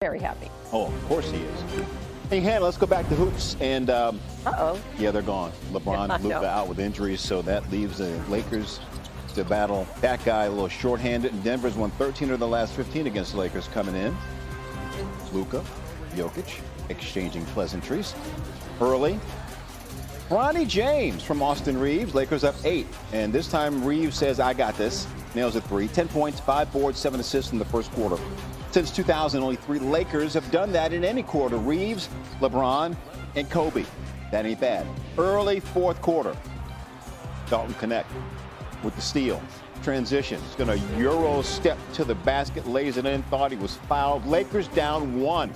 Very happy. Oh, of course he is. Hey, Hannah, let's go back to hoops. And, yeah, they're gone. LeBron and Luka out with injuries, so that leaves the Lakers to battle that guy a little shorthanded. And Denver's won 13 of the last 15 against the Lakers coming in. Luka, Jokic, exchanging pleasantries. Early. Bronny James from Austin Reeves. Lakers up 8. And this time Reeves says, I got this. Nails a 3. 10 points, 5 boards, 7 assists in the first quarter. Since 2000, only 3 Lakers have done that in any quarter. Reeves, LeBron, and Kobe. That ain't bad. Early fourth quarter. Dalton Connect with the steal. Transition. He's going to Euro step to the basket, lays it in, thought he was fouled. Lakers down 1.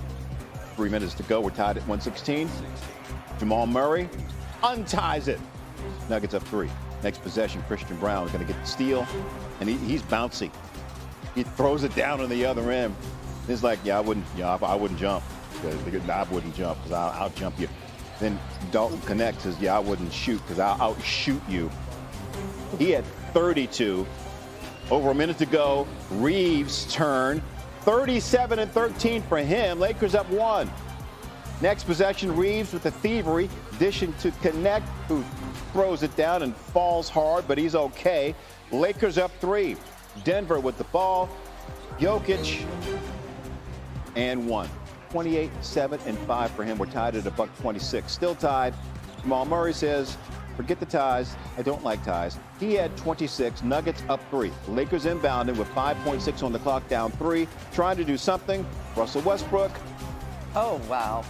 3 minutes to go. We're tied at 116. Jamal Murray unties it. Nuggets up 3. Next possession, Christian Brown is going to get the steal, and he's bouncy. He throws it down on the other end. It's like, I wouldn't jump. I wouldn't jump because I'll jump you. Then Dalton Connect says, I wouldn't shoot because I'll outshoot you. He had 32. Over a minute to go. Reeves' turn. 37 and 13 for him. Lakers up 1. Next possession, Reeves with the thievery, dishing to Connect, who throws it down and falls hard, but he's okay. Lakers up 3. Denver with the ball. Jokic and 1. 28, 7, and 5 for him. We're tied at $126. Still tied. Jamal Murray says, forget the ties. I don't like ties. He had 26. Nuggets up 3. Lakers inbounding with 5.6 on the clock, down 3. Trying to do something. Russell Westbrook. Oh, wow.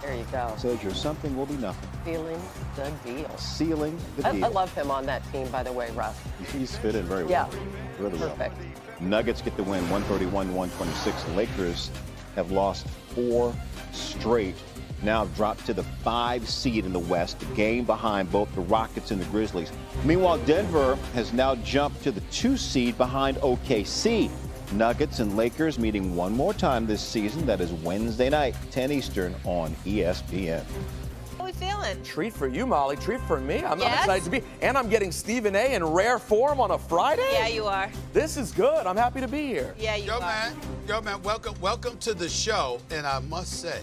There you go. Says your something will be nothing. Sealing the deal. Sealing the deal. I love him on that team, by the way, Russ. He's fit in very well. Yeah. Really well. Perfect. Nuggets get the win, 131-126. The Lakers have lost 4 straight. Now dropped to the 5 seed in the West, a game behind both the Rockets and the Grizzlies. Meanwhile, Denver has now jumped to the 2 seed behind OKC. Nuggets and Lakers meeting one more time this season. That is Wednesday night, 10 Eastern on ESPN. How are we feeling? Treat for you, Molly. Treat for me. I'm Yes? excited to be. And I'm getting Stephen A. in rare form on a Friday. Yeah, you are. This is good. I'm happy to be here. Yeah, you are. Yo, man, welcome to the show. And I must say,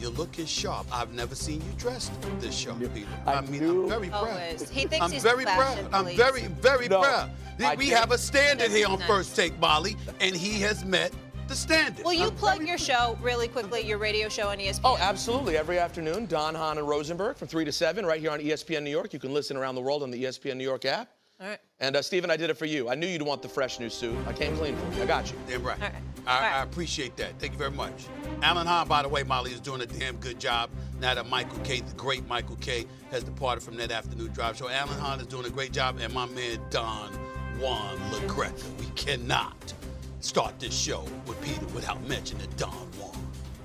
you're looking sharp. I've never seen you dressed this sharp, Peter. I'm very proud. Always. He thinks I'm he's very fashion proud. I'm police. very No, proud. We have a standard here on Nice. First Take, Molly, and he has met the standard. Will you I'm plug very your show really quickly, your radio show on ESPN? Oh, absolutely. Every afternoon, Don, Hahn, and Rosenberg from 3 to 7 right here on ESPN New York. You can listen around the world on the ESPN New York app. All right. And, Stephen, I did it for you. I knew you'd want the fresh new suit. I came clean for you. I got you. Damn right. All right. I appreciate that. Thank you very much. Alan Hahn, by the way, Molly, is doing a damn good job now that Michael K., the great Michael K., has departed from that afternoon drive show. Alan Hahn is doing a great job, and my man Don Juan LaGreca. We cannot start this show with Peter without mentioning Don Juan.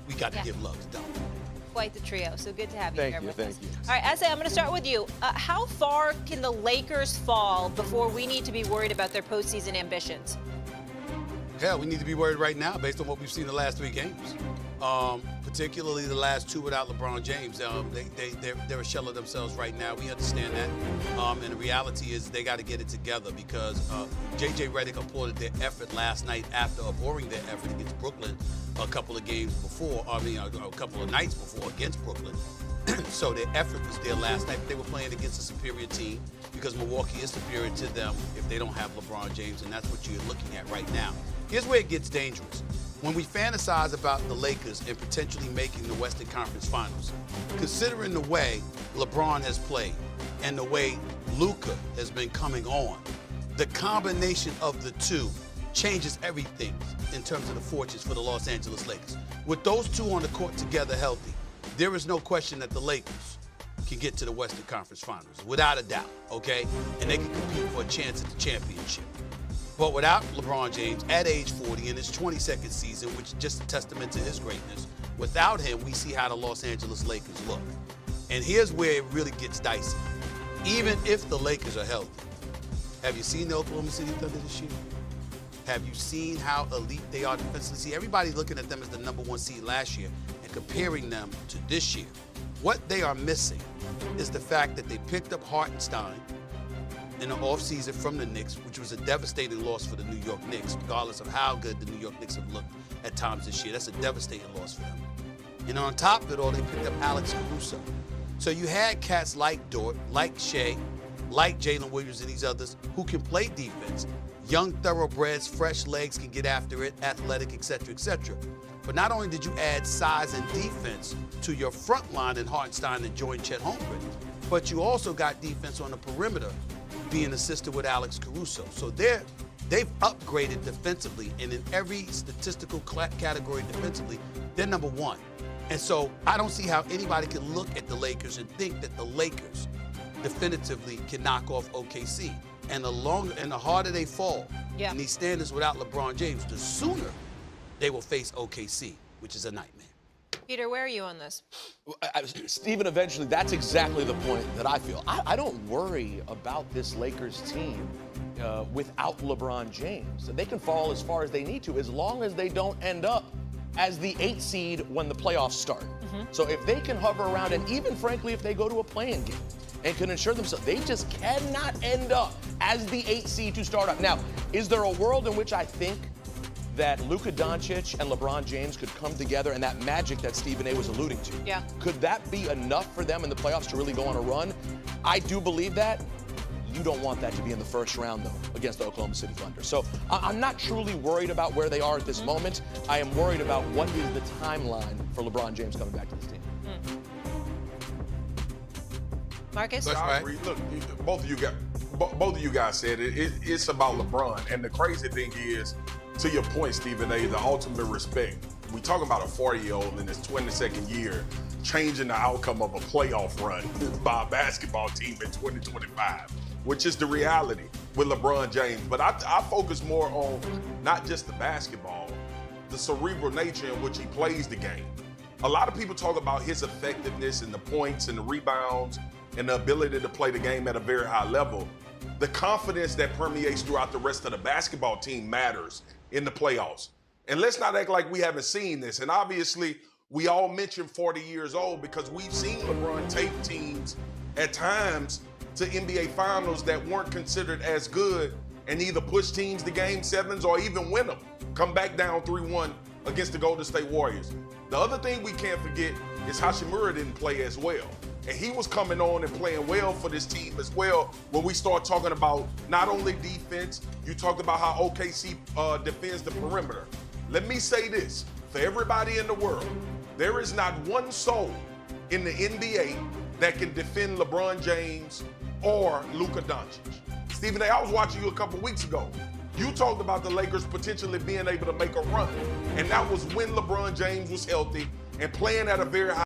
We got to give love to Don. Quite the trio. So good to have you Thank here you, with thank us. you. All right, Asa, I'm going to start with you. How far can the Lakers fall before we need to be worried about their postseason ambitions? Hell, we need to be worried right now based on what we've seen the last 3 games. Particularly the last 2 without LeBron James. They're a shell of themselves right now. We understand that. And the reality is they got to get it together because J.J. Redick applauded their effort last night after abhorring their effort against Brooklyn a couple of games before, a couple of nights before against Brooklyn. So their effort was there last night, but they were playing against a superior team because Milwaukee is superior to them if they don't have LeBron James, and that's what you're looking at right now. Here's where it gets dangerous. When we fantasize about the Lakers and potentially making the Western Conference Finals, considering the way LeBron has played and the way Luka has been coming on, the combination of the two changes everything in terms of the fortunes for the Los Angeles Lakers. With those two on the court together healthy, there is no question that the Lakers can get to the Western Conference Finals, without a doubt, okay? And they can compete for a chance at the championship. But without LeBron James at age 40 in his 22nd season, which is just a testament to his greatness, without him, we see how the Los Angeles Lakers look. And here's where it really gets dicey. Even if the Lakers are healthy, have you seen the Oklahoma City Thunder this year? Have you seen how elite they are defensively? See, everybody's looking at them as the #1 seed last year and comparing them to this year. What they are missing is the fact that they picked up Hartenstein in the offseason from the Knicks, which was a devastating loss for the New York Knicks, regardless of how good the New York Knicks have looked at times this year. That's a devastating loss for them. And on top of it all, they picked up Alex Caruso. So you had cats like Dort, like Shea, like Jalen Williams and these others who can play defense. Young thoroughbreds, fresh legs, can get after it, athletic, et cetera, et cetera. But not only did you add size and defense to your front line in Hartenstein and join Chet Holmgren, but you also got defense on the perimeter being assisted with Alex Caruso. So they've upgraded defensively, and in every statistical category defensively, they're number one. And so I don't see how anybody can look at the Lakers and think that the Lakers definitively can knock off OKC. And the harder they fall in these standards without LeBron James, the sooner they will face OKC, which is a nightmare. Peter, where are you on this? Stephen, eventually, that's exactly the point that I feel. I don't worry about this Lakers team without LeBron James. They can fall as far as they need to as long as they don't end up as the 8th seed when the playoffs start. So if they can hover around, and even frankly, if they go to a play-in game and can ensure themselves, they just cannot end up as the 8th seed to start up. Now, is there a world in which I think that Luka Doncic and LeBron James could come together, and that magic that Stephen A. was alluding to? Yeah. Could that be enough for them in the playoffs to really go on a run? I do believe that. You don't want that to be in the first round, though, against the Oklahoma City Thunder. So I'm not truly worried about where they are at this moment. I am worried about what is the timeline for LeBron James coming back to this team. Marcus? I agree. Look, both of you guys said it. It's about LeBron. And the crazy thing is, to your point, Stephen A., the ultimate respect. We talking about a 40-year-old in his 22nd year changing the outcome of a playoff run by a basketball team in 2025, which is the reality with LeBron James. But I focus more on not just the basketball, the cerebral nature in which he plays the game. A lot of people talk about his effectiveness and the points and the rebounds and the ability to play the game at a very high level. The confidence that permeates throughout the rest of the basketball team matters in the playoffs. And let's not act like we haven't seen this. And obviously, we all mention 40 years old because we've seen LeBron take teams at times to NBA finals that weren't considered as good and either push teams to game sevens or even win them. Come back down 3-1 against the Golden State Warriors. The other thing we can't forget is Hachimura didn't play as well. And he was coming on and playing well for this team as well when we start talking about not only defense, you talked about how OKC defends the perimeter. Let me say this, for everybody in the world, there is not one soul in the NBA that can defend LeBron James or Luka Doncic. Stephen A., I was watching you a couple weeks ago. You talked about the Lakers potentially being able to make a run, and that was when LeBron James was healthy and playing at a very high